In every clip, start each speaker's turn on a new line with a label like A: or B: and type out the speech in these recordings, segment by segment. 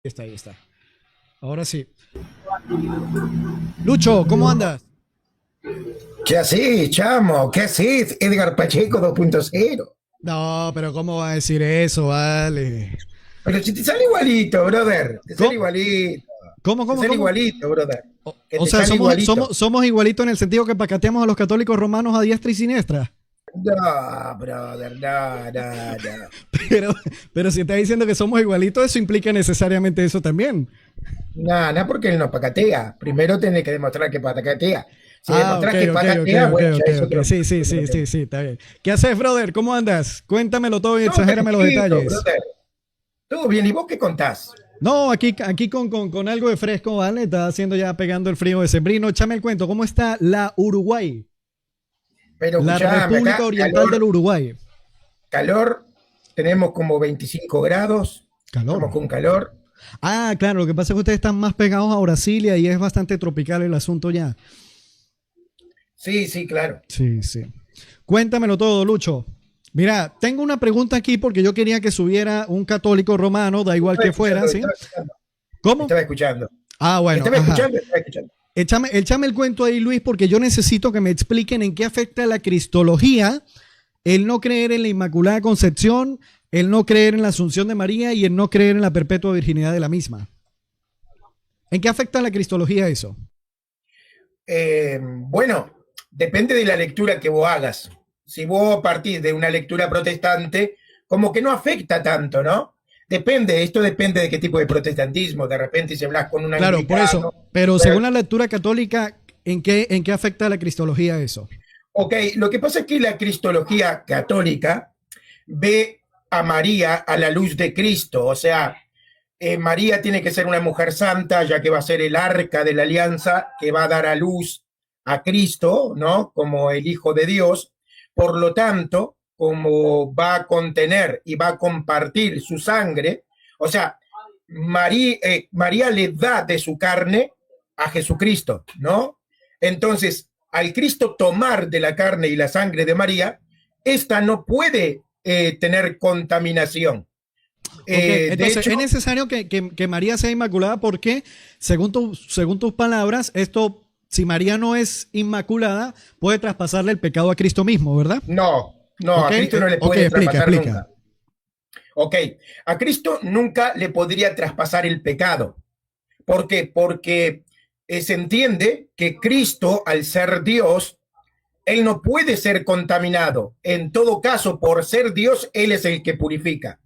A: Está, ahí está. Ahora sí. Lucho, ¿cómo andas?
B: ¿Qué así, chamo? ¿Qué así? Edgar Pacheco 2.0.
A: No, pero ¿cómo va a decir eso, vale?
B: Pero si te sale igualito, brother. Te sale
A: ¿Cómo?
B: igualito.
A: ¿Cómo,
B: Te
A: cómo,
B: sale
A: cómo?
B: igualito, brother. Que
A: O
B: te
A: sea,
B: sale
A: somos,
B: igualito.
A: somos, somos igualitos en el sentido que pacateamos a los católicos romanos a diestra y siniestra.
B: No, brother, no, no, no.
A: Pero, pero si estás diciendo que somos igualitos, eso implica necesariamente eso también.
B: No, no, porque él no pacatea. Primero tenés que demostrar que pacatea. Si
A: Ah, ok,
B: demostrás que
A: ok, ok,
B: pacatea,
A: ok,
B: bueno,
A: ok,
B: ya es
A: ok. Sí, sí,
B: otro
A: sí, sí,
B: tema.
A: sí, está bien. ¿Qué haces, brother? ¿Cómo andas? Cuéntamelo todo y
B: Todo
A: exagérame los
B: tranquilo,
A: detalles.
B: brother. Todo bien. ¿Y vos qué contás?
A: No, aquí con algo de fresco, ¿vale? Está haciendo ya pegando el frío de sembrino. Échame el cuento, ¿cómo está la Uruguay?
B: Pero
A: La
B: escuchame,
A: República
B: acá
A: Oriental del
B: calor,
A: Uruguay.
B: calor. Tenemos como 25 grados.
A: Calor.
B: Estamos con calor.
A: Ah, claro, lo que pasa es que ustedes están más pegados a Brasil y ahí es bastante tropical el asunto ya.
B: Sí, sí, claro.
A: Sí, sí. Cuéntamelo todo, Lucho. Mira, tengo una pregunta aquí porque yo quería que subiera un católico romano, da igual
B: Estaba
A: que fuera,
B: escuchando,
A: ¿sí?
B: estaba escuchando.
A: ¿Cómo?
B: Estaba escuchando.
A: Ah, bueno,
B: Estaba
A: ajá.
B: escuchando, estaba escuchando.
A: Échame el cuento ahí, Luis, porque yo necesito que me expliquen en qué afecta la cristología el no creer en la Inmaculada Concepción, el no creer en la Asunción de María y el no creer en la perpetua virginidad de la misma. ¿En qué afecta la cristología eso?
B: Bueno, depende de la lectura que vos hagas. Si vos partís de una lectura protestante, como que no afecta tanto, ¿no? Depende, esto depende de qué tipo de protestantismo. De repente, si hablas con un
A: Claro, por eso.
B: anglicano,
A: Pero según
B: pues,
A: la lectura católica, ¿en qué afecta la cristología eso?
B: ok, lo que pasa es que la cristología católica ve a María a la luz de Cristo, o sea, María tiene que ser una mujer santa, ya que va a ser el arca de la alianza que va a dar a luz a Cristo, ¿no? Como el Hijo de Dios. Por lo tanto, como va a contener y va a compartir su sangre, o sea, María le da de su carne a Jesucristo, ¿no? Entonces, al Cristo tomar de la carne y la sangre de María, esta no puede tener contaminación.
A: Ok,
B: De
A: entonces
B: hecho,
A: es necesario que María sea inmaculada porque, según tus palabras, esto, si María no es inmaculada, puede traspasarle el pecado a Cristo mismo, ¿verdad?
B: no, no,
A: Ok,
B: a Cristo no le
A: ok,
B: puede
A: explica,
B: traspasar
A: explica.
B: nunca. Ok, a Cristo nunca le podría traspasar el pecado. ¿Por qué? Porque se entiende que Cristo, al ser Dios, él no puede ser contaminado. En todo caso, por ser Dios, él es el que purifica.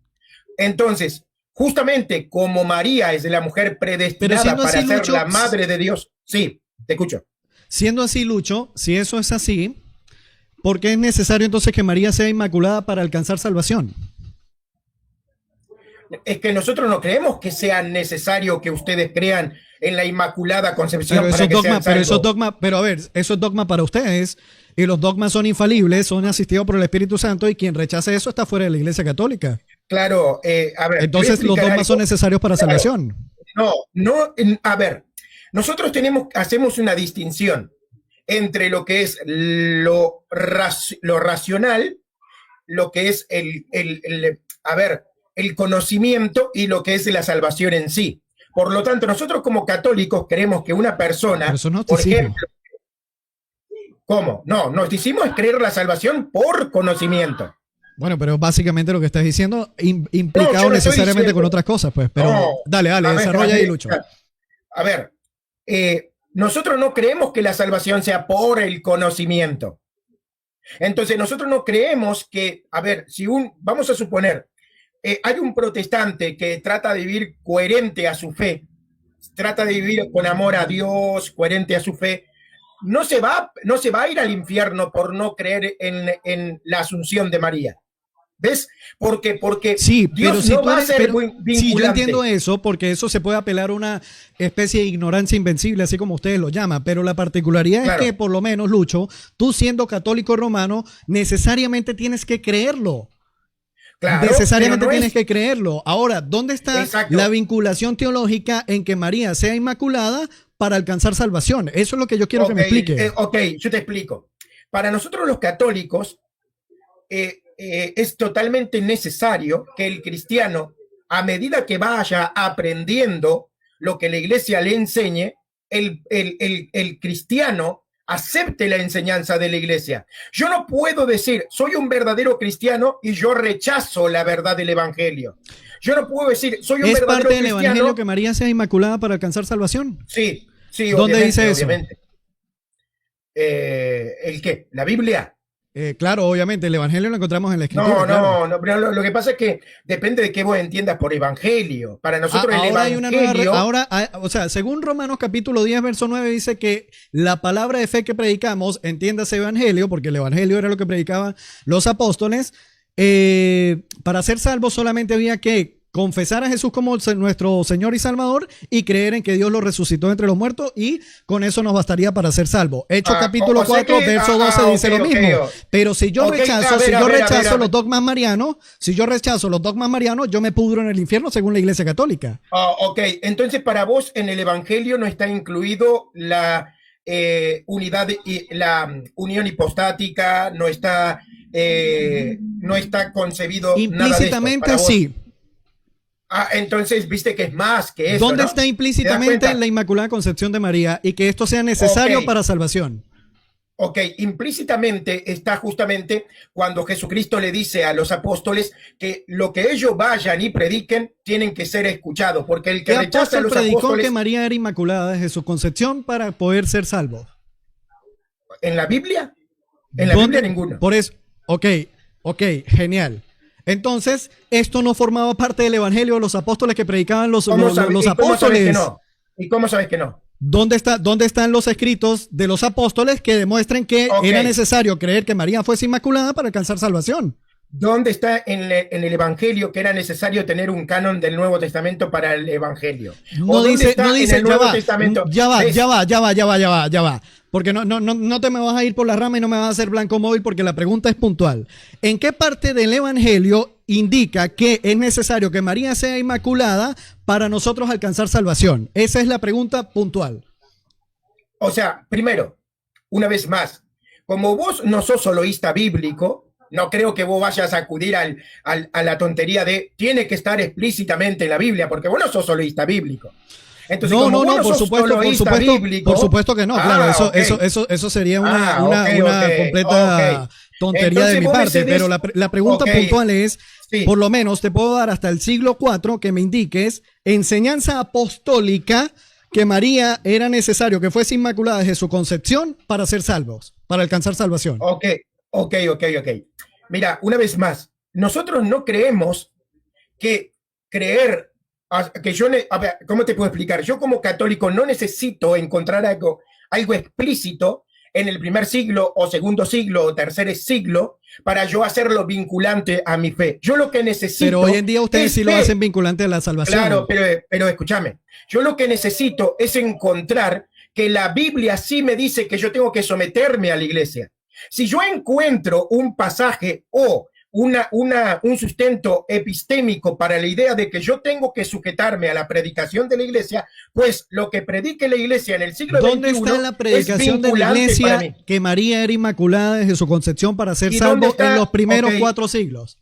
B: Entonces, justamente como María es la mujer
A: Pero
B: predestinada
A: siendo así,
B: para ser
A: Lucho,
B: la madre de Dios, sí, te escucho.
A: siendo así, Lucho, si eso es así, ¿por qué es necesario entonces que María sea inmaculada para alcanzar salvación?
B: Es que nosotros no creemos que sea necesario que ustedes crean en la Inmaculada
A: Pero
B: Concepción para
A: esos
B: que
A: dogmas,
B: sean salvos.
A: pero a ver, eso es dogma para ustedes y los dogmas son infalibles, son asistidos por el Espíritu Santo y quien rechace eso está fuera de la Iglesia Católica.
B: Claro, a ver, te voy a
A: Entonces los
B: explicar
A: dogmas son
B: algo.
A: necesarios para
B: Claro,
A: salvación.
B: no, no, a ver, nosotros hacemos una distinción entre lo que es lo racional, lo que es a ver, el conocimiento y lo que es la salvación en sí. Por lo tanto, nosotros como católicos creemos que una
A: Pero
B: persona,
A: eso es
B: por
A: gnosticismo.
B: ejemplo, ¿cómo? No, nos decimos creer la salvación por conocimiento.
A: Bueno, pero básicamente lo que estás diciendo
B: No,
A: implicado
B: yo no estoy
A: necesariamente con
B: diciendo,
A: otras cosas, pues.
B: no,
A: Pero dale, desarrolla ahí, Lucho.
B: a ver, nosotros no creemos que la salvación sea por el conocimiento. Entonces, nosotros no creemos que, a ver, vamos a suponer, hay un protestante que trata de vivir coherente a su fe, trata de vivir con amor a Dios, coherente a su fe, no se va a ir al infierno por no creer en la asunción de María. ¿Ves? Porque
A: Sí, pero
B: Dios
A: si
B: no
A: tú
B: va a
A: eres,
B: ser
A: pero sí, yo entiendo
B: vinculante.
A: eso, porque eso se puede apelar a una especie de ignorancia invencible, así como ustedes lo llaman, pero la particularidad es que,
B: Claro,
A: por lo menos, Lucho, tú siendo católico romano, necesariamente tienes que creerlo.
B: claro, pero
A: Necesariamente
B: no
A: tienes
B: es
A: que creerlo. Ahora, ¿dónde está la
B: exacto.
A: vinculación teológica en que María sea inmaculada para alcanzar salvación? Eso es lo que yo quiero que
B: Ok,
A: me explique.
B: ok, yo te explico. Para nosotros los católicos es totalmente necesario que el cristiano a medida que vaya aprendiendo lo que la iglesia le enseñe, el cristiano acepte la enseñanza de la iglesia. Yo no puedo decir, soy un verdadero cristiano y yo rechazo la verdad del evangelio. Yo no puedo decir, soy un
A: ¿Es
B: verdadero
A: parte del
B: cristiano.
A: evangelio que María sea inmaculada para alcanzar salvación?
B: Sí, sí.
A: ¿Dónde dice eso?
B: Obviamente. ¿El qué? ¿La Biblia?
A: Claro, obviamente, el evangelio lo encontramos en la escritura.
B: No, lo que pasa es que depende de qué vos entiendas por evangelio. Para nosotros el
A: ahora
B: evangelio...
A: hay una nueva, o sea, según Romanos capítulo 10, verso 9, dice que la palabra de fe que predicamos, entiéndase evangelio, porque el evangelio era lo que predicaban los apóstoles, para ser salvos solamente había que confesar a Jesús como nuestro Señor y Salvador y creer en que Dios lo resucitó entre los muertos, y con eso nos bastaría para ser salvos. Hechos capítulo 4, verso 12 dice lo mismo. Pero si yo rechazo los dogmas marianos, yo me pudro en el infierno según la Iglesia Católica.
B: Ok, entonces para vos en el evangelio no está incluido la unidad y la unión hipostática, no está concebido
A: implícitamente
B: nada de esto,
A: sí.
B: Entonces viste que es más que eso.
A: ¿Dónde
B: ¿no?
A: está implícitamente la Inmaculada Concepción de María y que esto sea necesario para salvación?
B: Ok, implícitamente está justamente cuando Jesucristo le dice a los apóstoles que lo que ellos vayan y prediquen tienen que ser escuchados, porque el que rechaza a los apóstoles...
A: que María era inmaculada desde su concepción para poder ser salvo?
B: ¿En la Biblia? En la Biblia ninguno.
A: Por eso, ok, genial. Entonces, esto no formaba parte del evangelio de los apóstoles que predicaban los apóstoles.
B: ¿Y cómo sabes que no?
A: ¿Dónde están los escritos de los apóstoles que demuestren que era necesario creer que María fuese inmaculada para alcanzar salvación?
B: ¿Dónde está en el evangelio que era necesario tener un canon del Nuevo Testamento para el evangelio?
A: No dice, ya va. Porque no te me vas a ir por la rama y no me vas a hacer blanco móvil, porque la pregunta es puntual. ¿En qué parte del evangelio indica que es necesario que María sea inmaculada para nosotros alcanzar salvación? Esa es la pregunta puntual.
B: O sea, primero, una vez más, como vos no sos soloísta bíblico, no creo que vos vayas a acudir a la tontería de tiene que estar explícitamente en la Biblia, porque vos no sos soloísta bíblico. Entonces, por
A: supuesto que no, claro, eso sería una completa tontería de mi parte, pero la pregunta puntual es, por lo menos te puedo dar hasta el siglo IV que me indiques enseñanza apostólica que María era necesario que fuese inmaculada desde su concepción para ser salvos, para alcanzar salvación.
B: Ok. Mira, una vez más, nosotros no creemos que creer, que yo, a ver, ¿cómo te puedo explicar? Yo como católico no necesito encontrar algo explícito en el primer siglo o segundo siglo o tercer siglo para yo hacerlo vinculante a mi fe. Yo lo que necesito...
A: Pero hoy en día ustedes sí lo hacen vinculante a la salvación.
B: Claro, pero escúchame. Yo lo que necesito es encontrar que la Biblia sí me dice que yo tengo que someterme a la iglesia. Si yo encuentro un pasaje o un sustento epistémico para la idea de que yo tengo que sujetarme a la predicación de la iglesia, pues lo que predique la iglesia en el siglo XXI
A: ¿dónde está la predicación de la iglesia que María era inmaculada desde su concepción para ser salvo en los primeros 4 siglos?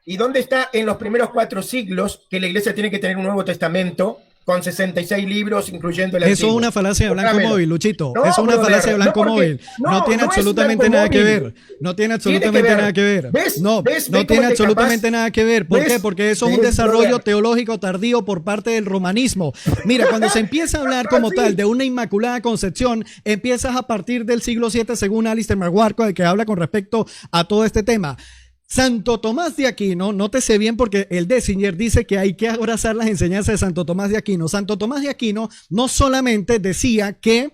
B: ¿Y dónde está en los primeros 4 siglos que la iglesia tiene que tener un Nuevo Testamento con 66 libros, incluyendo el
A: Eso es una falacia de blanco móvil, Luchito. Eso es una falacia de blanco móvil. No tiene absolutamente nada que ver. No tiene absolutamente nada que ver. No tiene absolutamente nada que ver. ¿Por qué? Porque eso es un desarrollo teológico tardío por parte del romanismo. Mira, cuando se empieza a hablar como tal de una inmaculada concepción, empiezas a partir del siglo VII, según Alistair McGuark, el que habla con respecto a todo este tema. Santo Tomás de Aquino, nótese bien porque el Dessinger dice que hay que abrazar las enseñanzas de Santo Tomás de Aquino. Santo Tomás de Aquino no solamente decía que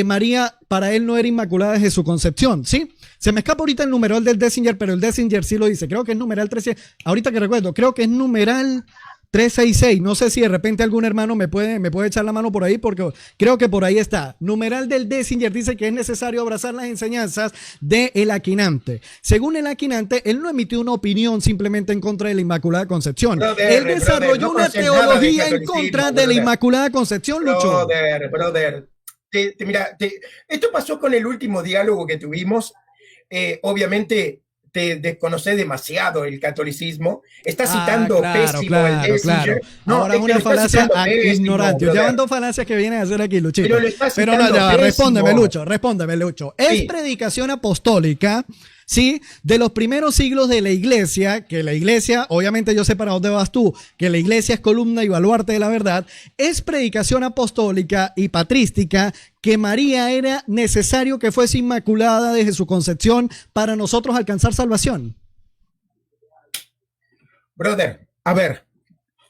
A: María para él no era inmaculada desde su concepción, ¿sí? Se me escapa ahorita el numeral del Dessinger, pero el Dessinger sí lo dice. Creo que es numeral 13. Ahorita que recuerdo, creo que es numeral 366. No sé si de repente algún hermano me puede echar la mano por ahí, porque creo que por ahí está. Numeral del Dessinger dice que es necesario abrazar las enseñanzas del Aquinante. Según el Aquinante, él no emitió una opinión simplemente en contra de la Inmaculada Concepción. Él desarrolló una teología en contra de la Inmaculada Concepción, Lucho.
B: Brother. Mira, esto pasó con el último diálogo que tuvimos. Obviamente te desconoces demasiado el catolicismo. Estás citando pésimo el
A: claro.
B: Kissinger. No,
A: Ahora
B: es que
A: una
B: lo estás
A: falacia
B: citando pésimo,
A: ignorante.
B: brother.
A: Llevan dos falacias que vienen a hacer aquí, Luchito.
B: Pero lo estás
A: Pero no,
B: citando
A: ya va,
B: pésimo.
A: respóndeme, Lucho. Es
B: Sí.
A: predicación apostólica, ¿sí? De los primeros siglos de la iglesia, que la iglesia, obviamente yo sé para dónde vas tú, que la iglesia es columna y baluarte de la verdad, es predicación apostólica y patrística que María era necesario que fuese inmaculada desde su concepción para nosotros alcanzar salvación.
B: Brother, a ver,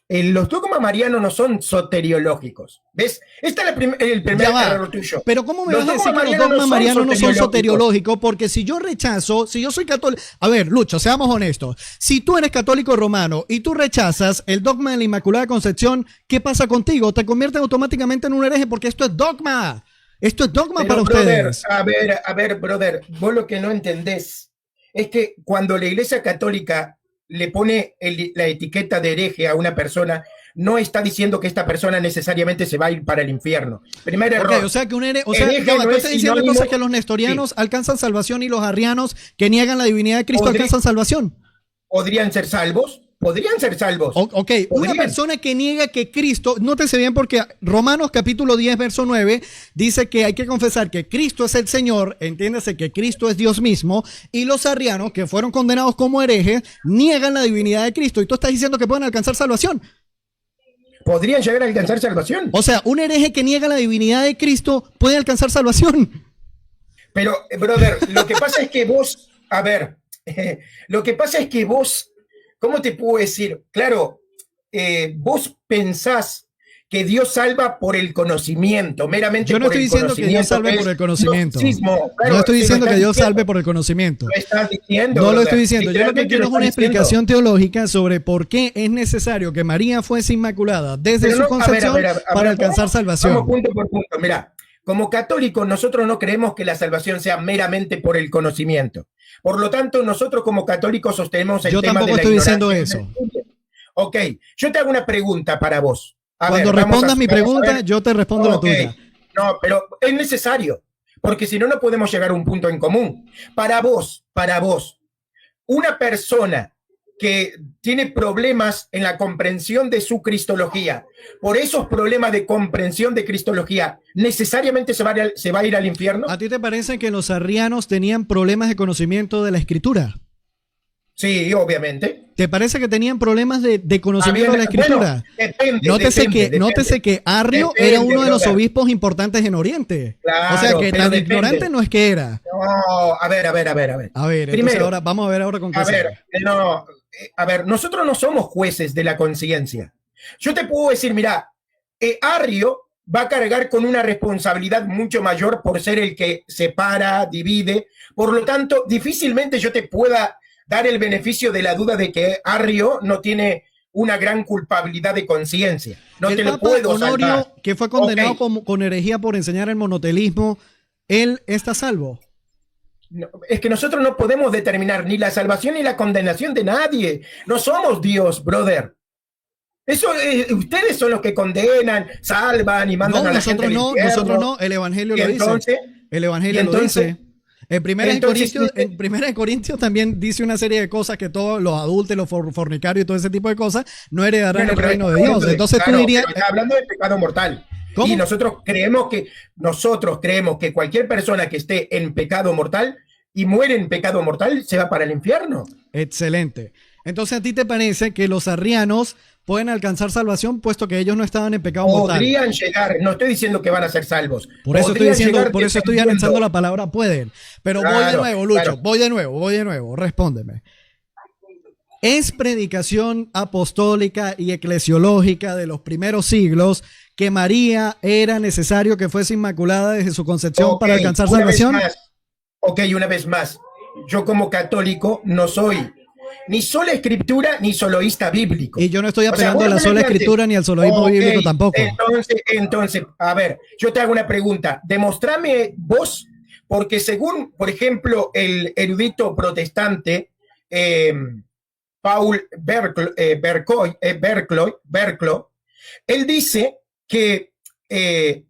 B: los dogmas marianos no son soteriológicos. ¿Ves? Este es el primer
A: Ya va.
B: error tuyo.
A: Pero ¿cómo me
B: Los
A: vas a decir
B: dogmas
A: que los
B: marianos
A: dogmas marianos no son
B: soteriológicos.
A: soteriológicos? Porque si yo rechazo, si yo soy católico... A ver, Lucho, seamos honestos. Si tú eres católico romano y tú rechazas el dogma de la Inmaculada Concepción, ¿qué pasa contigo? Te conviertes automáticamente en un hereje porque esto es dogma. Esto es dogma
B: Pero,
A: para
B: brother,
A: ustedes.
B: a ver, brother, vos lo que no entendés es que cuando la Iglesia Católica le pone la etiqueta de hereje a una persona, no está diciendo que esta persona necesariamente se va a ir para el infierno. Primer error.
A: Okay, o sea que un hereje, o sea,
B: Hereje
A: ya va,
B: no
A: tú
B: es
A: estás diciendo
B: sinónimo-
A: entonces que los nestorianos alcanzan salvación y los arrianos que niegan la divinidad de Cristo alcanzan salvación.
B: ¿Podrían ser salvos? Podrían ser salvos.
A: Ok, una
B: Podrían.
A: persona que niega que Cristo, nótese bien porque Romanos capítulo 10, verso 9, dice que hay que confesar que Cristo es el Señor, entiéndase que Cristo es Dios mismo, y los arrianos, que fueron condenados como herejes, niegan la divinidad de Cristo, y tú estás diciendo que pueden alcanzar salvación.
B: ¿Podrían llegar a alcanzar salvación?
A: O sea, un hereje que niega la divinidad de Cristo puede alcanzar salvación.
B: Pero, brother, lo que pasa es que vos, a ver, lo que pasa es que vos, ¿cómo te puedo decir? Claro, vos pensás que Dios salva por el conocimiento, meramente
A: Yo no
B: por
A: estoy
B: el
A: diciendo que Dios salve por el conocimiento. No estoy diciendo que Dios salve por el conocimiento.
B: Lo estás diciendo.
A: No lo
B: brother.
A: estoy diciendo. Yo lo que
B: Literalmente
A: quiero es
B: lo
A: una
B: estás diciendo.
A: explicación teológica sobre por qué es necesario que María fuese inmaculada desde
B: Pero
A: su
B: no,
A: concepción
B: a ver,
A: para alcanzar salvación.
B: Vamos punto por punto. Mira, como católicos nosotros no creemos que la salvación sea meramente por el conocimiento. Por lo tanto, nosotros como católicos sostenemos el
A: Yo
B: tema de
A: tampoco
B: la
A: estoy diciendo
B: ignorancia.
A: eso.
B: Ok, yo te hago una pregunta para vos.
A: Cuando respondas mi pregunta, yo te respondo la tuya.
B: No, pero es necesario, porque si no, no podemos llegar a un punto en común. Para vos, una persona que tiene problemas en la comprensión de su cristología, por esos problemas de comprensión de cristología, ¿necesariamente se va a ir al infierno?
A: ¿A ti te parece que los arrianos tenían problemas de conocimiento de la escritura?
B: Sí, obviamente.
A: ¿Te parece que tenían problemas de conocimiento de la escritura?
B: Bueno,
A: Nótese que Arrio era uno de los obispos importantes en Oriente.
B: Claro,
A: o sea que
B: pero
A: tan
B: depende.
A: ignorante no es que era.
B: No, a ver.
A: A ver,
B: Primero,
A: entonces ahora vamos a ver ahora con qué sale.
B: A ver, nosotros no somos jueces de la conciencia. Yo te puedo decir, mira, Arrio va a cargar con una responsabilidad mucho mayor por ser el que separa, divide. Por lo tanto, difícilmente yo te pueda dar el beneficio de la duda de que Arrio no tiene una gran culpabilidad de conciencia. No
A: El
B: te lo
A: Papa
B: puedo
A: Honorio,
B: salvar.
A: que fue condenado
B: Ok.
A: con herejía por enseñar el monotelismo, ¿él está salvo?
B: No, es que nosotros no podemos determinar ni la salvación ni la condenación de nadie. No somos Dios, brother. Eso, ustedes son los que condenan, salvan y mandan
A: No,
B: a la gente
A: nosotros
B: al
A: no,
B: infierno.
A: nosotros no, el Evangelio
B: Y
A: lo
B: entonces,
A: dice. El Evangelio
B: y
A: lo
B: entonces-
A: dice. En Primera de
B: entonces,
A: Corintios también dice una serie de cosas que todos los adultos, los fornicarios y todo ese tipo de cosas no heredarán
B: bueno,
A: el
B: pero
A: reino
B: está
A: de Dios.
B: hablando
A: Entonces
B: claro,
A: tú dirías,
B: pero está hablando de pecado mortal.
A: ¿Cómo?
B: Y nosotros creemos que cualquier persona que esté en pecado mortal y muere en pecado mortal se va para el infierno.
A: excelente. Entonces a ti te parece que los arrianos pueden alcanzar salvación puesto que ellos no estaban en pecado mortal.
B: Podrían llegar, no estoy diciendo que van a ser salvos.
A: Por eso estoy
B: Podrían
A: diciendo,
B: llegar
A: por eso estoy
B: dependiendo.
A: anexando la palabra pueden. Pero voy de
B: Claro,
A: nuevo, Lucho,
B: claro.
A: voy de nuevo, respóndeme. ¿Es predicación apostólica y eclesiológica de los primeros siglos que María era necesario que fuese inmaculada desde su concepción
B: Ok,
A: para alcanzar
B: una vez
A: salvación?
B: más. Ok, una vez más. Yo como católico no soy ni sola escritura ni soloísta bíblico.
A: Y yo no estoy
B: O sea,
A: apelando
B: vos
A: a la
B: no
A: sola
B: mediante-
A: escritura ni al soloísmo
B: Ok,
A: bíblico tampoco.
B: Entonces, a ver, yo te hago una pregunta. Demostrame vos, porque según, por ejemplo, el erudito protestante Paul Bercloy, él dice que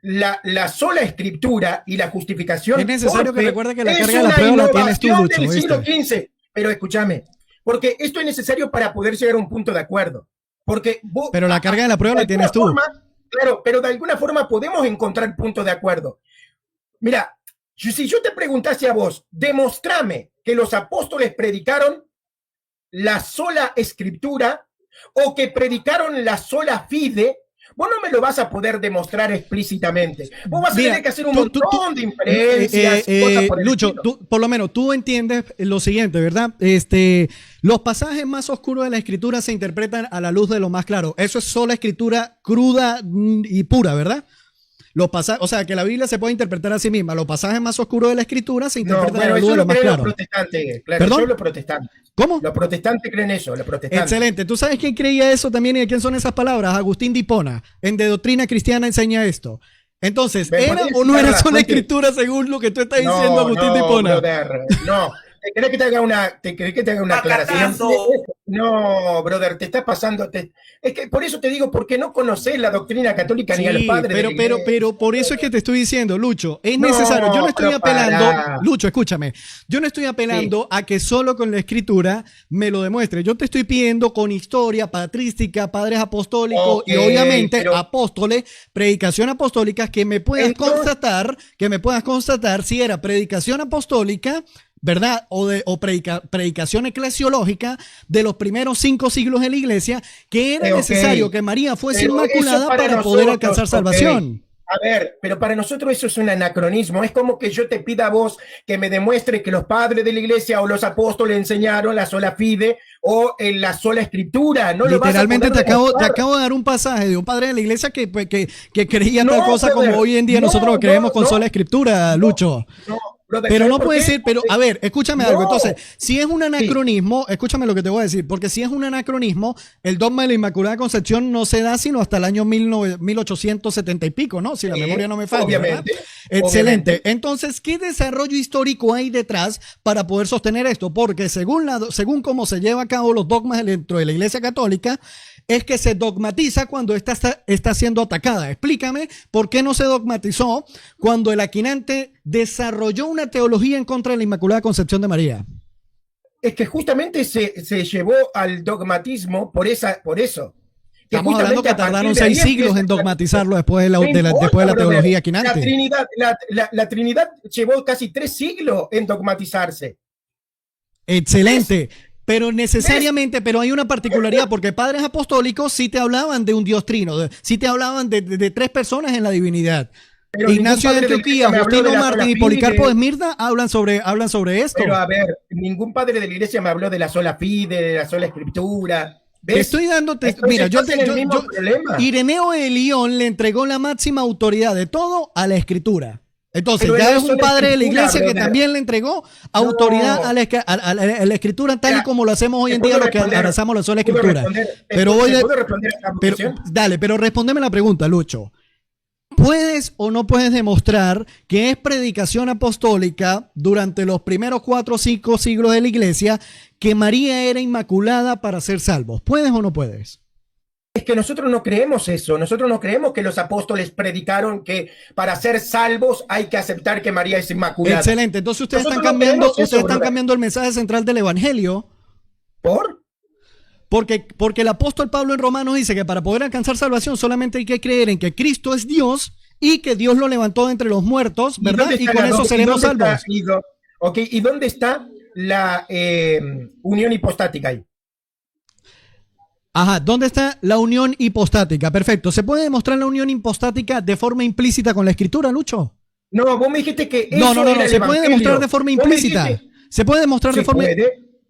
B: la sola escritura y la justificación
A: Es necesario
B: por fe
A: que recuerde que la
B: es
A: carga de la
B: una
A: prueba la tienes tú,
B: innovación
A: Lucho,
B: del siglo
A: ¿viste?
B: XV. pero escúchame, porque esto es necesario para poder llegar a un punto de acuerdo. Porque vos,
A: Pero la carga de la prueba la tienes tú.
B: Claro, pero de alguna forma podemos encontrar puntos de acuerdo. Mira, si yo te preguntase a vos, demostrame que los apóstoles predicaron la sola escritura o que predicaron la sola fide, vos no me lo vas a poder demostrar explícitamente. Vos vas a tener que hacer un montón de inferencias.
A: Lucho, por lo menos tú entiendes lo siguiente, ¿verdad? Los pasajes más oscuros de la escritura se interpretan a la luz de lo más claro. Eso es sola escritura cruda y pura, ¿verdad? O sea, que la Biblia se puede interpretar a sí misma. Los pasajes más oscuros de la escritura se interpretan a la luz de lo más claro.
B: Los protestantes, claro.
A: ¿Perdón?
B: Eso los protestantes.
A: ¿Cómo?
B: Los protestantes creen eso, los protestantes.
A: Excelente. ¿Tú sabes quién creía eso también y de quién son esas palabras? Agustín de Hipona. En De Doctrina Cristiana enseña esto. Entonces, ¿era o no era sola escritura según lo que tú estás diciendo, Agustín de Hipona?
B: No. ¿Te crees que te haga una aclaración? No, brother, te estás pasando. Es que por eso te digo, porque no conoces la doctrina católica ni al padre.
A: Pero por eso es que te estoy diciendo, Lucho, es necesario. Yo no estoy apelando, Lucho, escúchame. Yo no estoy apelando a que solo con la escritura me lo demuestre. Yo te estoy pidiendo con historia, patrística, padres apostólicos y obviamente apóstoles, predicación apostólica, que me puedas constatar si era predicación apostólica, ¿verdad? O predicación eclesiológica de los primeros 5 siglos de la iglesia, que era necesario que María fuese inmaculada para poder alcanzar salvación.
B: A ver, pero para nosotros eso es un anacronismo. Es como que yo te pida a vos que me demuestre que los padres de la iglesia o los apóstoles enseñaron la sola fide o la sola escritura. No
A: literalmente te acabo de dar un pasaje de un padre de la iglesia que creía tal cosa como hoy en día nosotros creemos con sola escritura, Lucho. Pero no puede ser, pero a ver, escúchame algo. Entonces, si es un anacronismo, escúchame lo que te voy a decir, porque si es un anacronismo, el dogma de la Inmaculada Concepción no se da sino hasta el año 1870 y pico, ¿no? Si la memoria no me falla.
B: Obviamente.
A: Excelente. Entonces, ¿qué desarrollo histórico hay detrás para poder sostener esto? Porque según cómo se lleva a cabo los dogmas dentro de la Iglesia Católica, es que se dogmatiza cuando está siendo atacada. Explícame por qué no se dogmatizó cuando el Aquinante desarrolló una teología en contra de la Inmaculada Concepción de María.
B: Es que justamente se llevó al dogmatismo por eso.
A: Estamos hablando que tardaron 6 siglos en dogmatizarlo después de la teología Aquinante.
B: La Trinidad llevó casi 3 siglos en dogmatizarse.
A: Excelente. Pero necesariamente, pero hay una particularidad, porque padres apostólicos sí te hablaban de un Dios trino, sí te hablaban de 3 personas en la divinidad. Pero Ignacio de Antioquía, Justino Mártir y Policarpo de Esmirna hablan sobre esto.
B: Pero a ver, ningún padre de la iglesia me habló de la sola fide, de la sola escritura. ¿Ves?
A: Te estoy dando, mira, Ireneo de Lyon le entregó la máxima autoridad de todo a la escritura. Entonces, pero ya es un padre de la iglesia que también le entregó autoridad a la escritura tal y como lo hacemos hoy en día, los que abrazamos la sola escritura. Pero respóndeme la pregunta, Lucho. ¿Puedes o no puedes demostrar que es predicación apostólica durante los primeros 4 o 5 siglos de la iglesia que María era inmaculada para ser salvos? ¿Puedes o no puedes?
B: Es que nosotros no creemos eso, nosotros no creemos que los apóstoles predicaron que para ser salvos hay que aceptar que María es inmaculada.
A: Excelente, entonces ustedes están cambiando el mensaje central del evangelio.
B: ¿Por?
A: Porque el apóstol Pablo en Romanos dice que para poder alcanzar salvación solamente hay que creer en que Cristo es Dios y que Dios lo levantó de entre los muertos, ¿verdad? Y con eso seremos salvos.
B: ¿Y dónde está la unión hipostática ahí?
A: Ajá, ¿dónde está la unión hipostática? Perfecto. ¿Se puede demostrar la unión hipostática de forma implícita con la escritura, Lucho?
B: No, vos me dijiste que eso
A: no, se puede demostrar de forma implícita. Se puede demostrar de forma...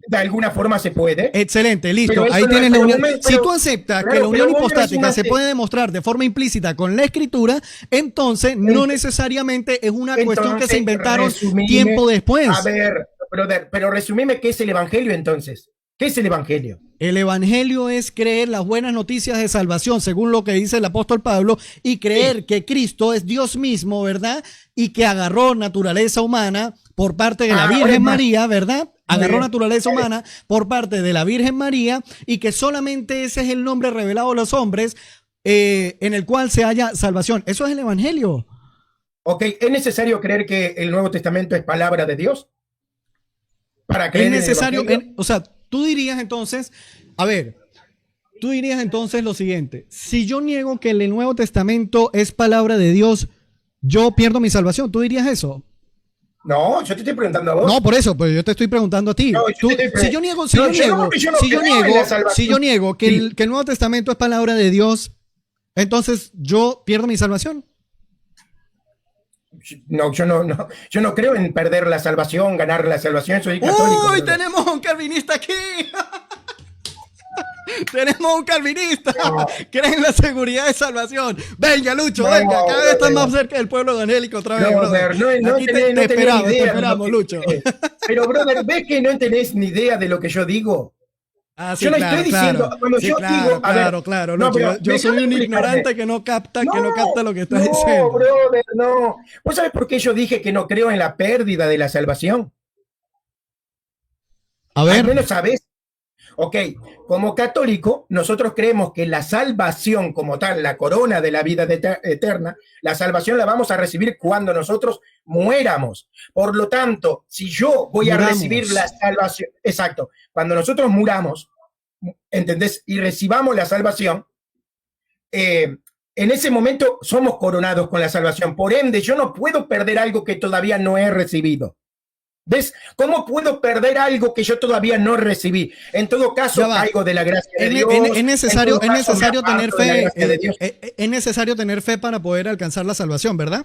B: De alguna forma se puede.
A: Excelente, listo. Ahí tienes la unión. Si tú aceptas que la unión hipostática se puede demostrar de forma implícita con la escritura, entonces no necesariamente es una cuestión que se inventaron tiempo después.
B: A ver, brother, pero resumime qué es el evangelio entonces. ¿Qué es el evangelio?
A: El evangelio es creer las buenas noticias de salvación, según lo que dice el apóstol Pablo, y creer que Cristo es Dios mismo, ¿verdad? Y que agarró naturaleza humana por parte de la Virgen María, ¿verdad? Agarró naturaleza humana por parte de la Virgen María y que solamente ese es el nombre revelado a los hombres en el cual se halla salvación. Eso es el evangelio.
B: Ok, ¿es necesario creer que el Nuevo Testamento es palabra de Dios? para
A: Es
B: creer en el
A: necesario,
B: Evangelio.
A: o sea, tú dirías entonces, a ver, tú dirías entonces lo siguiente: si yo niego que el Nuevo Testamento es palabra de Dios, yo pierdo mi salvación. ¿Tú dirías eso?
B: No, yo te estoy preguntando a
A: No,
B: vos.
A: por eso, pues yo te estoy preguntando a ti.
B: No, yo te
A: Tú,
B: estoy
A: si yo
B: preguntando.
A: niego,
B: No, yo no, porque yo no creo en la
A: si yo
B: salvación.
A: niego que
B: Sí.
A: que el Nuevo Testamento es palabra de Dios, entonces yo pierdo mi salvación.
B: No, yo no creo en perder la salvación, ganar la salvación. Soy católico.
A: ¡Uy!
B: Brother.
A: Tenemos un calvinista aquí. Tenemos un calvinista.
B: No,
A: Creen en la seguridad de salvación. Venga, Lucho,
B: no,
A: venga. Cada vez estás
B: brother.
A: más cerca del pueblo evangélico otra vez,
B: No,
A: brother.
B: brother, no,
A: Aquí
B: no
A: te
B: tenés ni
A: esperamos, te
B: idea de lo
A: esperamos,
B: que
A: Lucho.
B: pero, brother, ¿ves que no tenés ni idea de lo que yo digo?
A: Ah,
B: Yo
A: sí,
B: no estoy
A: claro,
B: diciendo,
A: claro.
B: cuando
A: Sí,
B: yo digo,
A: claro,
B: a ver,
A: claro,
B: no,
A: Lucho.
B: pero
A: Yo soy
B: déjame
A: un
B: explicarme.
A: ignorante que no capta lo que estás
B: No,
A: diciendo.
B: brother, no. ¿Vos sabés por qué yo dije que no creo en la pérdida de la salvación?
A: A
B: Al
A: ver.
B: menos sabés. Ok, como católico, nosotros creemos que la salvación como tal, la corona de la vida eterna, la salvación la vamos a recibir cuando nosotros muéramos. Por lo tanto, si yo voy a recibir la
A: Muramos.
B: salvación, exacto, cuando nosotros muramos, ¿entendés? Y recibamos la salvación, en ese momento somos coronados con la salvación. Por ende, yo no puedo perder algo que todavía no he recibido. ¿Ves? ¿Cómo puedo perder algo que yo todavía no recibí? En todo caso, caigo de la gracia de Dios.
A: Es necesario,
B: en todo caso, me
A: tener
B: aparto de la
A: fe.
B: gracia de Dios.
A: Es necesario tener fe para poder alcanzar la salvación, ¿verdad?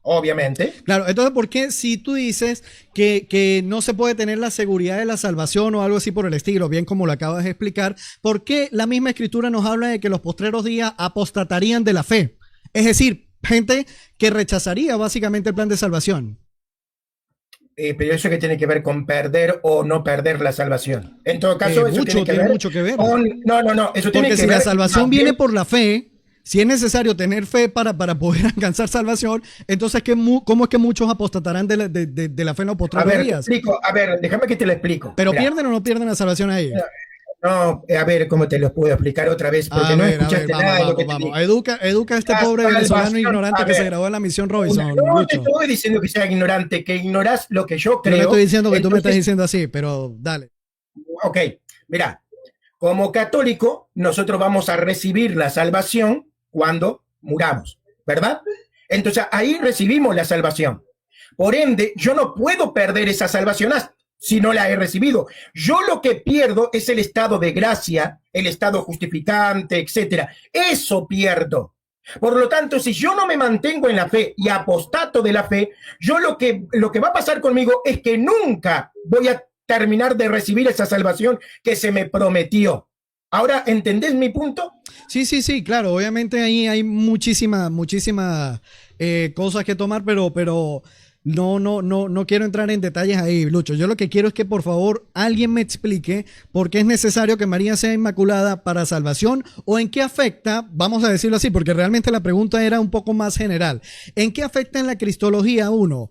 B: Obviamente.
A: Claro, entonces, ¿por qué si tú dices que no se puede tener la seguridad de la salvación o algo así por el estilo, bien como lo acabas de explicar, por qué la misma escritura nos habla de que los postreros días apostatarían de la fe? Es decir, gente que rechazaría básicamente el plan de salvación.
B: Pero eso que tiene que ver con perder o no perder la salvación. En todo caso, eso tiene que ver
A: mucho que ver.
B: con... No, eso tiene
A: Porque
B: que
A: si
B: ver...
A: la salvación
B: también...
A: viene por la fe, si es necesario tener fe para poder alcanzar salvación, entonces ¿cómo es que muchos apostatarán de la fe en los postreros días?
B: A ver, déjame que te lo explico.
A: ¿Pero pierden o no pierden la salvación ahí?
B: No, a ver cómo te lo puedo explicar otra vez, porque no escuchaste nada de lo que te dije.
A: Educa a este pobre venezolano ignorante que se graduó en la misión Robinson.
B: No te estoy diciendo que sea ignorante, que ignorás lo que yo creo.
A: Yo le estoy diciendo que tú me estás diciendo así, pero dale.
B: Ok, mira, como católico, nosotros vamos a recibir la salvación cuando muramos, ¿verdad? Entonces ahí recibimos la salvación. Por ende, yo no puedo perder esa salvación si no la he recibido. Yo lo que pierdo es el estado de gracia, el estado justificante, etcétera. Eso pierdo. Por lo tanto, si yo no me mantengo en la fe y apostato de la fe, yo lo que va a pasar conmigo es que nunca voy a terminar de recibir esa salvación que se me prometió. Ahora, ¿entendés mi punto?
A: Sí, claro. Obviamente ahí hay muchísimas cosas que tomar, pero no quiero entrar en detalles ahí, Lucho. Yo lo que quiero es que por favor alguien me explique por qué es necesario que María sea inmaculada para salvación o en qué afecta, vamos a decirlo así, porque realmente la pregunta era un poco más general. ¿En qué afecta en la cristología, uno,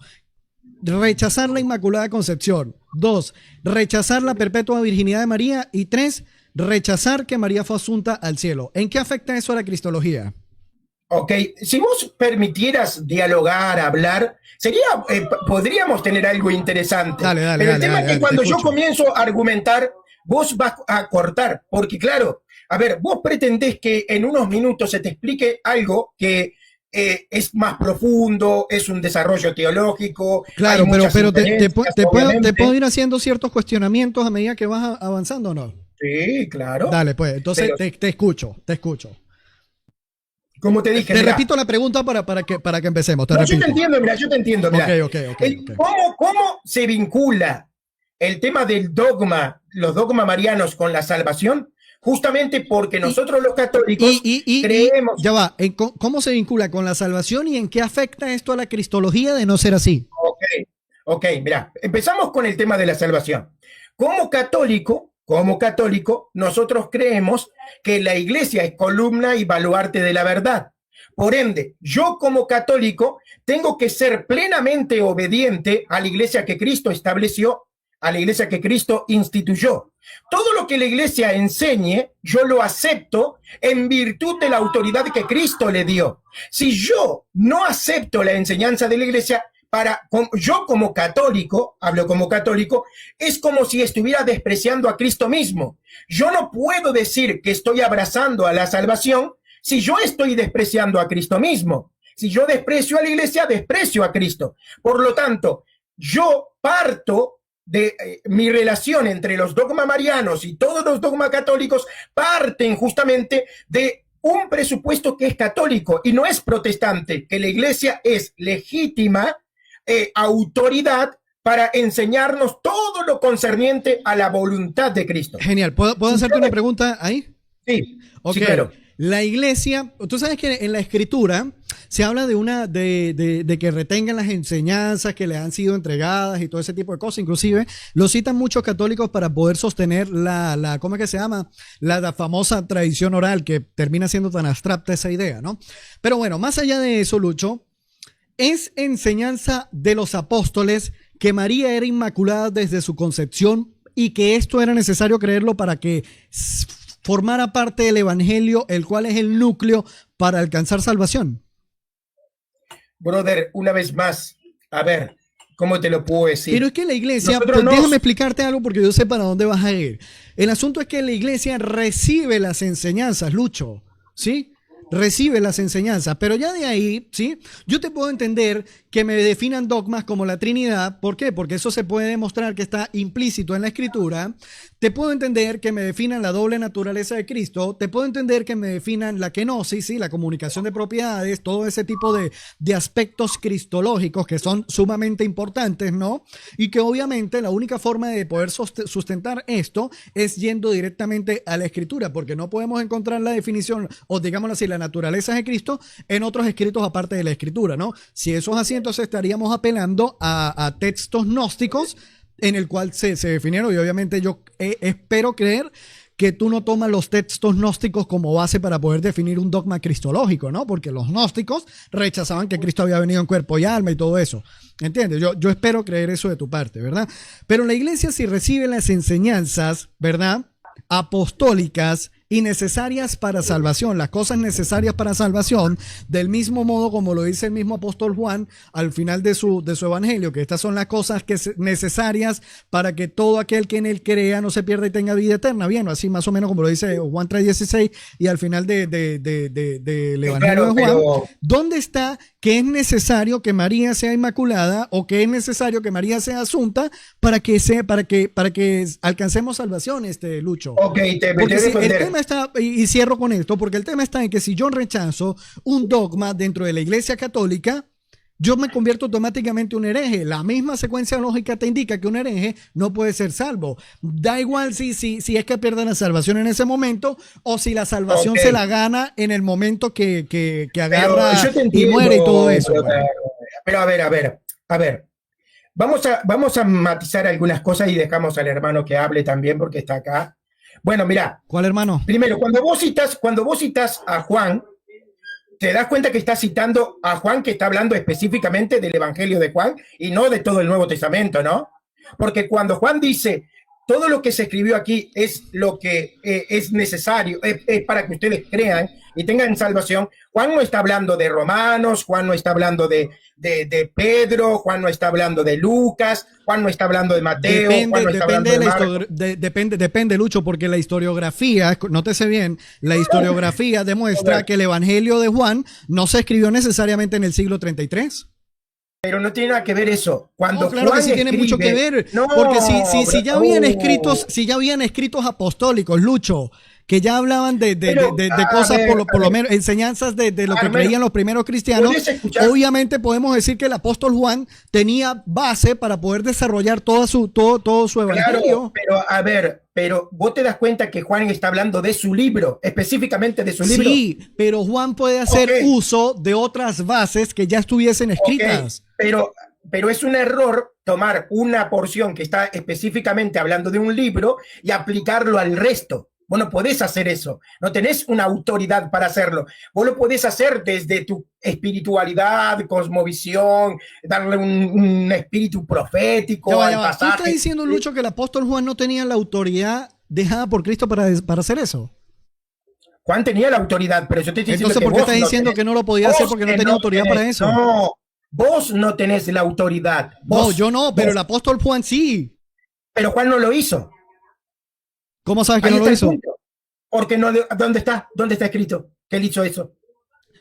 A: rechazar la Inmaculada Concepción? Dos, rechazar la perpetua virginidad de María. Y tres, rechazar que María fue asunta al cielo. ¿En qué afecta eso a la cristología?
B: Ok, si vos permitieras dialogar, hablar, podríamos tener algo interesante. Pero el tema es que cuando yo comienzo a argumentar, vos vas a cortar, porque claro, a ver, vos pretendés que en unos minutos se te explique algo que es más profundo, es un desarrollo teológico.
A: Claro, pero te puedo ir haciendo ciertos cuestionamientos a medida que vas avanzando, ¿o no?
B: Sí, claro.
A: Dale, pues, entonces te escucho.
B: Como te dije,
A: te repito la pregunta para que empecemos.
B: Yo te entiendo, mira.
A: Okay.
B: ¿Cómo se vincula el tema del dogma, los dogmas marianos con la salvación? Justamente porque nosotros los católicos creemos...
A: Ya va, ¿cómo se vincula con la salvación y en qué afecta esto a la cristología de no ser así?
B: Ok, mira, empezamos con el tema de la salvación. Como católico, nosotros creemos que la iglesia es columna y baluarte de la verdad. Por ende, yo como católico tengo que ser plenamente obediente a la iglesia que Cristo estableció, a la iglesia que Cristo instituyó. Todo lo que la iglesia enseñe, yo lo acepto en virtud de la autoridad que Cristo le dio. Si yo no acepto la enseñanza de la iglesia, yo como católico, hablo como católico, es como si estuviera despreciando a Cristo mismo. Yo no puedo decir que estoy abrazando a la salvación si yo estoy despreciando a Cristo mismo. Si yo desprecio a la iglesia, desprecio a Cristo. Por lo tanto, yo parto de mi relación entre los dogmas marianos y todos los dogmas católicos, parten justamente de un presupuesto que es católico y no es protestante, que la iglesia es legítima autoridad para enseñarnos todo lo concerniente a la voluntad de Cristo.
A: Genial. ¿Puedo hacerte una pregunta ahí?
B: Sí,
A: okay.
B: Sí, claro.
A: La iglesia, tú sabes que en la escritura se habla de que retengan las enseñanzas que le han sido entregadas y todo ese tipo de cosas. Inclusive lo citan muchos católicos para poder sostener ¿cómo es que se llama? La famosa tradición oral, que termina siendo tan abstracta esa idea, ¿no? Pero bueno, más allá de eso, Lucho, es enseñanza de los apóstoles que María era inmaculada desde su concepción y que esto era necesario creerlo para que formara parte del evangelio, el cual es el núcleo para alcanzar salvación.
B: Brother, una vez más, a ver, ¿cómo te lo puedo decir?
A: Pero es que la iglesia, déjame explicarte algo porque yo sé para dónde vas a ir. El asunto es que la iglesia recibe las enseñanzas, Lucho, ¿sí? Recibe las enseñanzas, pero ya de ahí, ¿sí? Yo te puedo entender que me definan dogmas como la Trinidad. ¿Por qué? Porque eso se puede demostrar que está implícito en la Escritura. Te puedo entender que me definan la doble naturaleza de Cristo. Te puedo entender que me definan la kenosis, ¿sí? La comunicación de propiedades, todo ese tipo de aspectos cristológicos que son sumamente importantes, ¿no? Y que obviamente la única forma de poder sustentar esto es yendo directamente a la Escritura, porque no podemos encontrar la definición, o digámoslo así, la naturaleza de Cristo en otros escritos aparte de la Escritura, ¿no? Si eso es así, entonces estaríamos apelando a textos gnósticos en el cual se definieron, y obviamente yo espero creer que tú no tomas los textos gnósticos como base para poder definir un dogma cristológico, ¿no? Porque los gnósticos rechazaban que Cristo había venido en cuerpo y alma y todo eso, ¿entiendes? Yo espero creer eso de tu parte, ¿verdad? Pero la iglesia, si recibe las enseñanzas, ¿verdad?, apostólicas y necesarias para salvación, las cosas necesarias para salvación, del mismo modo como lo dice el mismo apóstol Juan al final de su evangelio, que estas son las cosas necesarias para que todo aquel que en él crea no se pierda y tenga vida eterna. Bien, así más o menos como lo dice Juan 3:16 y al final del evangelio de Juan. ¿Dónde está que es necesario que María sea inmaculada o que es necesario que María sea asunta para que alcancemos salvación, Lucho?
B: Ok,
A: porque si el tema está, y cierro con esto, porque el tema está en que si yo rechazo un dogma dentro de la Iglesia Católica, yo me convierto automáticamente en un hereje. La misma secuencia lógica te indica que un hereje no puede ser salvo. Da igual si es que pierde la salvación en ese momento o si la salvación se la gana en el momento que agarra y muere y todo eso.
B: Pero a ver. Vamos a matizar algunas cosas y dejamos al hermano que hable también porque está acá. Bueno, mira.
A: ¿Cuál hermano?
B: Primero, cuando vos citas a Juan, te das cuenta que estás citando a Juan, que está hablando específicamente del Evangelio de Juan y no de todo el Nuevo Testamento, ¿no? Porque cuando Juan dice, todo lo que se escribió aquí es lo que es necesario, es para que ustedes crean y tengan salvación, Juan no está hablando de Romanos, Juan no está hablando de Pedro, Juan no está hablando de Lucas, Juan no está hablando de Mateo, Juan no está hablando de Marcos.
A: Depende, Lucho, porque la historiografía, nótese bien, la historiografía demuestra que el Evangelio de Juan no se escribió necesariamente en el siglo 33.
B: Pero no tiene nada que ver eso. Cuando
A: claro
B: Juan
A: que sí tiene mucho que ver, porque si ya habían escritos apostólicos, Lucho, que ya hablaban de cosas, por lo menos enseñanzas de lo que creían los primeros cristianos, obviamente podemos decir que el apóstol Juan tenía base para poder desarrollar todo su evangelio.
B: Claro, pero vos te das cuenta que Juan está hablando de su libro, específicamente de su libro.
A: Sí, pero Juan puede hacer uso de otras bases que ya estuviesen escritas.
B: Pero es un error tomar una porción que está específicamente hablando de un libro y aplicarlo al resto. Vos no podés hacer eso, no tenés una autoridad para hacerlo. Vos lo podés hacer desde tu espiritualidad, cosmovisión, darle un espíritu profético al pasaje.
A: ¿Tú estás diciendo, Lucho, que el apóstol Juan no tenía la autoridad dejada por Cristo para hacer eso?
B: Juan tenía la autoridad, pero yo te estoy diciendo
A: entonces, ¿por qué estás diciendo que no lo podía hacer porque no tenía autoridad para eso?
B: Vos no tenés la autoridad.
A: No,
B: Vos,
A: yo no, pero
B: vos.
A: el apóstol Juan sí.
B: Pero Juan no lo hizo.
A: ¿Cómo sabes que
B: Ahí
A: no
B: está
A: lo
B: el
A: hizo?
B: punto. Porque no, ¿dónde está? ¿Dónde está escrito que él hizo eso?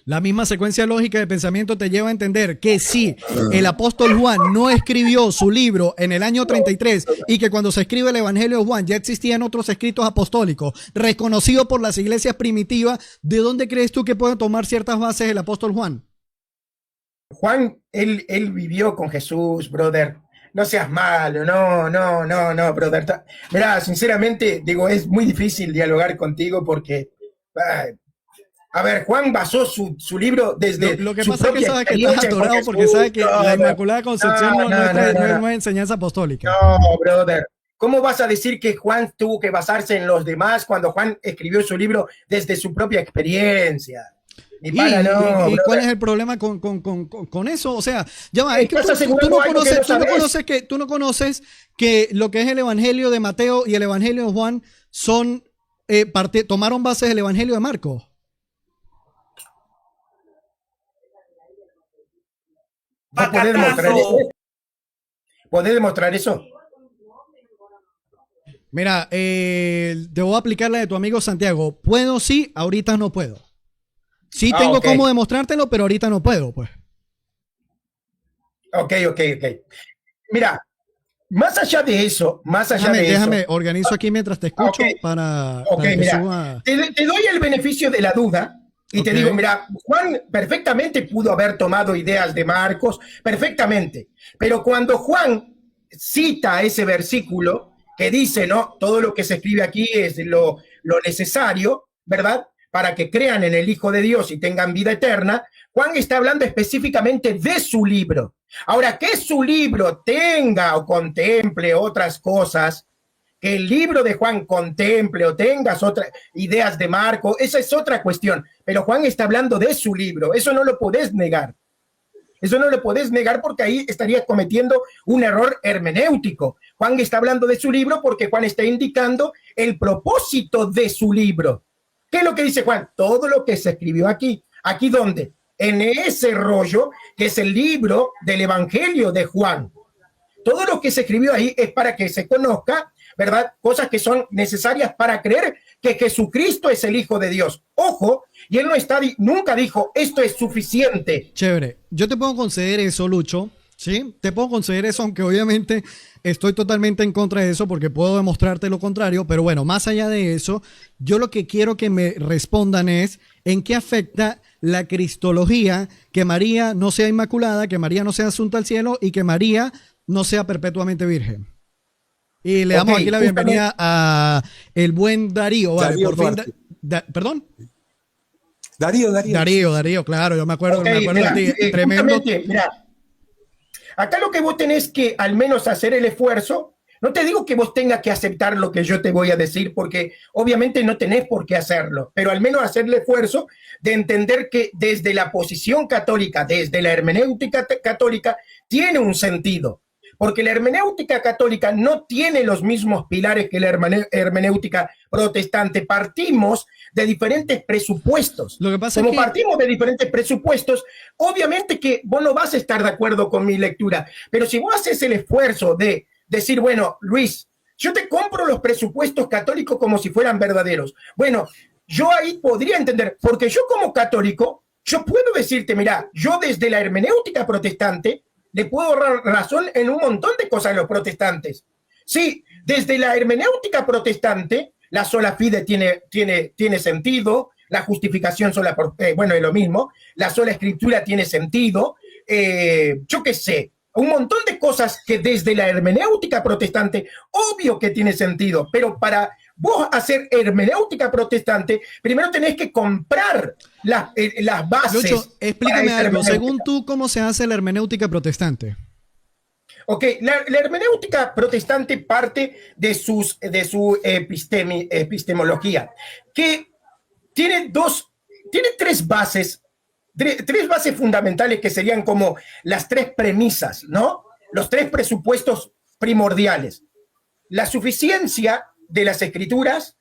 A: La misma secuencia lógica de pensamiento te lleva a entender que si el apóstol Juan no escribió su libro en el año 33 y que cuando se escribe el Evangelio de Juan ya existían otros escritos apostólicos reconocidos por las iglesias primitivas, ¿de dónde crees tú que puede tomar ciertas bases el apóstol Juan?
B: Juan, él vivió con Jesús, brother. No seas malo, no, brother. Mirá, sinceramente, digo, es muy difícil dialogar contigo porque, ay, a ver, Juan basó su libro desde
A: Lo que
B: su
A: pasa es que
B: propia
A: sabes que estás
B: experiencia con
A: atorado porque
B: Jesús.
A: sabes que la Inmaculada Concepción no es enseñanza apostólica.
B: No, brother. ¿Cómo vas a decir que Juan tuvo que basarse en los demás cuando Juan escribió su libro desde su propia experiencia? Ni para, no,
A: ¿Y cuál
B: brother.
A: es el problema con eso? O sea, ya va, es que
B: Estás asegurando
A: no
B: algo que
A: conoces,
B: no sabes.
A: tú no conoces que lo que es el Evangelio de Mateo y el Evangelio de Juan son tomaron bases del Evangelio de Marcos.
B: ¿No podés demostrar eso? ¿Podés demostrar eso?
A: Mira, te voy a aplicar la de tu amigo Santiago. Puedo, sí, ahorita no puedo. Sí tengo
B: Ok.
A: cómo demostrártelo, pero ahorita no puedo, pues.
B: Ok. Mira, más allá de eso,
A: Déjame, organizo aquí mientras te escucho
B: Ok.
A: para que
B: Mira,
A: suba.
B: te doy el beneficio de la duda y te
A: Ok.
B: digo, mira, Juan perfectamente pudo haber tomado ideas de Marcos, perfectamente, pero cuando Juan cita ese versículo que dice, ¿no? Todo lo que se escribe aquí es lo necesario, ¿verdad? Para que crean en el Hijo de Dios y tengan vida eterna. Juan está hablando específicamente de su libro. Ahora, que su libro tenga o contemple otras cosas, que el libro de Juan contemple o tengas otras ideas de Marco, esa es otra cuestión. Pero Juan está hablando de su libro, eso no lo podés negar. Eso no lo podés negar porque ahí estarías cometiendo un error hermenéutico. Juan está hablando de su libro porque Juan está indicando el propósito de su libro. ¿Qué es lo que dice Juan? Todo lo que se escribió aquí. ¿Aquí dónde? En ese rollo que es el libro del Evangelio de Juan. Todo lo que se escribió ahí es para que se conozca, ¿verdad? Cosas que son necesarias para creer que Jesucristo es el Hijo de Dios. Ojo, y él nunca dijo, esto es suficiente.
A: Chévere. Yo te puedo conceder eso, Lucho. ¿Sí? Te puedo conceder eso, aunque obviamente estoy totalmente en contra de eso porque puedo demostrarte lo contrario. Pero bueno, más allá de eso, yo lo que quiero que me respondan es en qué afecta la cristología que María no sea inmaculada, que María no sea asunta al cielo y que María no sea perpetuamente virgen. Y le damos aquí la bienvenida a el buen Darío. Vale,
C: Darío
A: por fin. ¿Perdón? Darío, claro, yo me acuerdo,
B: Mira,
A: de ti. Tremendo.
B: Mira, acá lo que vos tenés que al menos hacer el esfuerzo, no te digo que vos tengas que aceptar lo que yo te voy a decir, porque obviamente no tenés por qué hacerlo, pero al menos hacer el esfuerzo de entender que desde la posición católica, desde la hermenéutica católica, tiene un sentido. Porque la hermenéutica católica no tiene los mismos pilares que la hermenéutica protestante. Partimos de diferentes presupuestos.
A: Lo que pasa
B: Como
A: es que
B: partimos de diferentes presupuestos, obviamente que vos no vas a estar de acuerdo con mi lectura, pero si vos haces el esfuerzo de decir, bueno, Luis, yo te compro los presupuestos católicos como si fueran verdaderos. Bueno, yo ahí podría entender, porque yo como católico, yo puedo decirte, mira, yo desde la hermenéutica protestante le puedo dar razón en un montón de cosas a los protestantes. Sí, desde la hermenéutica protestante, la sola fide tiene sentido, la justificación sola, bueno, es lo mismo, la sola escritura tiene sentido, yo qué sé, un montón de cosas que desde la hermenéutica protestante, obvio que tiene sentido, pero para vos hacer hermenéutica protestante, primero tenés que comprar las bases.
A: Lucho, explícame algo. Según tú, ¿cómo se hace la hermenéutica protestante?
B: Ok, la hermenéutica protestante parte de su epistemología, que tiene tres bases fundamentales que serían como las tres premisas, ¿no? Los tres presupuestos primordiales. La suficiencia de las escrituras,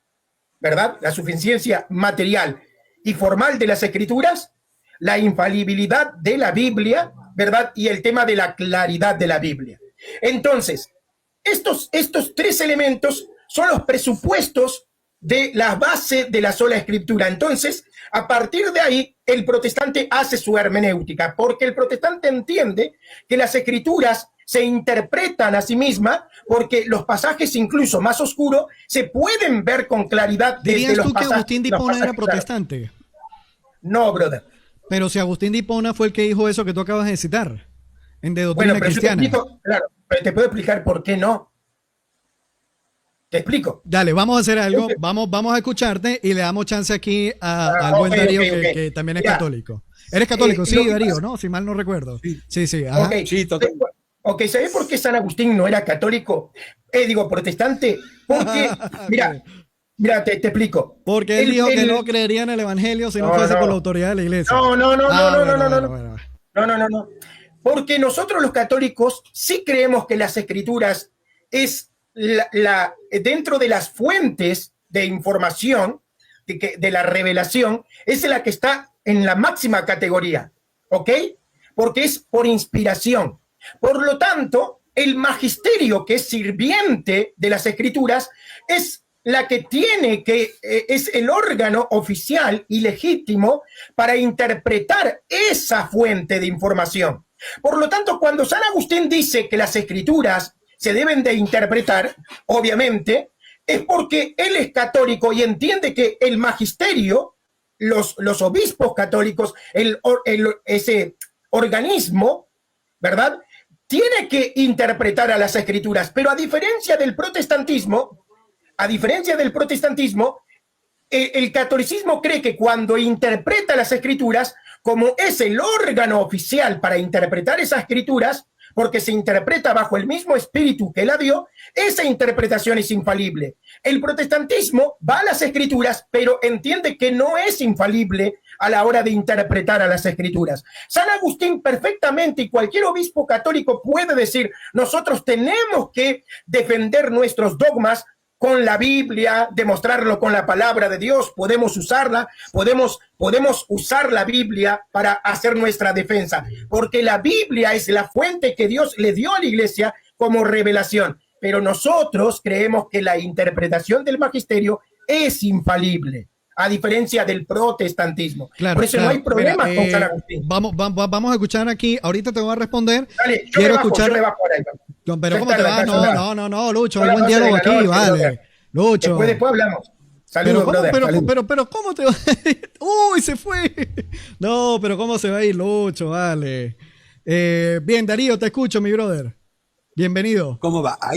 B: ¿verdad? La suficiencia material y formal de las escrituras, la infalibilidad de la Biblia, ¿verdad? Y el tema de la claridad de la Biblia. Entonces, estos tres elementos son los presupuestos de la base de la sola escritura. Entonces, a partir de ahí, el protestante hace su hermenéutica, porque el protestante entiende que las escrituras se interpretan a sí mismas, porque los pasajes incluso más oscuros se pueden ver con claridad desde
A: ¿Dirías
B: los
A: tú que
B: pasajes.
A: Agustín de Hipona era protestante?
B: No, brother.
A: Pero si Agustín de Hipona fue el que dijo eso que tú acabas de citar, en De Doctrina
B: Bueno, pero
A: Cristiana.
B: yo te explico, claro, pero te puedo explicar por qué no. Te explico.
A: Dale, vamos a hacer algo. Vamos a escucharte y le damos chance aquí al buen Darío, que también es católico. Eres católico, sí, Darío, ¿no? Si mal no recuerdo. Sí, ajá.
B: Okay.
C: Sí, total.
B: Ok, ¿sabes por qué San Agustín no era católico? Digo, protestante. Porque, mira, te explico.
A: Porque él dijo que no creería en el evangelio si no fuese por la autoridad de la iglesia.
B: No. Porque nosotros los católicos sí creemos que las escrituras es dentro de las fuentes de información, de la revelación, es la que está en la máxima categoría, ¿ok? Porque es por inspiración. Por lo tanto, el magisterio, que es sirviente de las escrituras, es la que tiene que, es el órgano oficial y legítimo para interpretar esa fuente de información. Por lo tanto, cuando San Agustín dice que las escrituras se deben de interpretar, obviamente, es porque él es católico y entiende que el magisterio, los obispos católicos, ese organismo, ¿verdad?, tiene que interpretar a las escrituras, pero a diferencia del protestantismo, el catolicismo cree que cuando interpreta las escrituras, como es el órgano oficial para interpretar esas escrituras, porque se interpreta bajo el mismo espíritu que la dio, esa interpretación es infalible. El protestantismo va a las escrituras, pero entiende que no es infalible a la hora de interpretar a las escrituras. San Agustín perfectamente, y cualquier obispo católico puede decir, nosotros tenemos que defender nuestros dogmas con la Biblia, demostrarlo con la palabra de Dios, podemos usarla, podemos usar la Biblia para hacer nuestra defensa, porque la Biblia es la fuente que Dios le dio a la iglesia como revelación, pero nosotros creemos que la interpretación del magisterio es infalible, a diferencia del protestantismo.
A: Claro,
B: por eso no hay problema con San Agustín.
A: Vamos a escuchar aquí, ahorita te voy a responder.
B: Dale, yo me bajo ahora.
A: No, pero ¿cómo te vas? No, Lucho, hay buen diálogo aquí, vale. Lucho.
B: Después hablamos. Saludos,
A: pero ¿cómo te va? ¡Uy, se fue! No, pero ¿cómo se va a ir, Lucho? Vale. Bien, Darío, te escucho, mi brother. Bienvenido.
C: ¿Cómo va? Ahí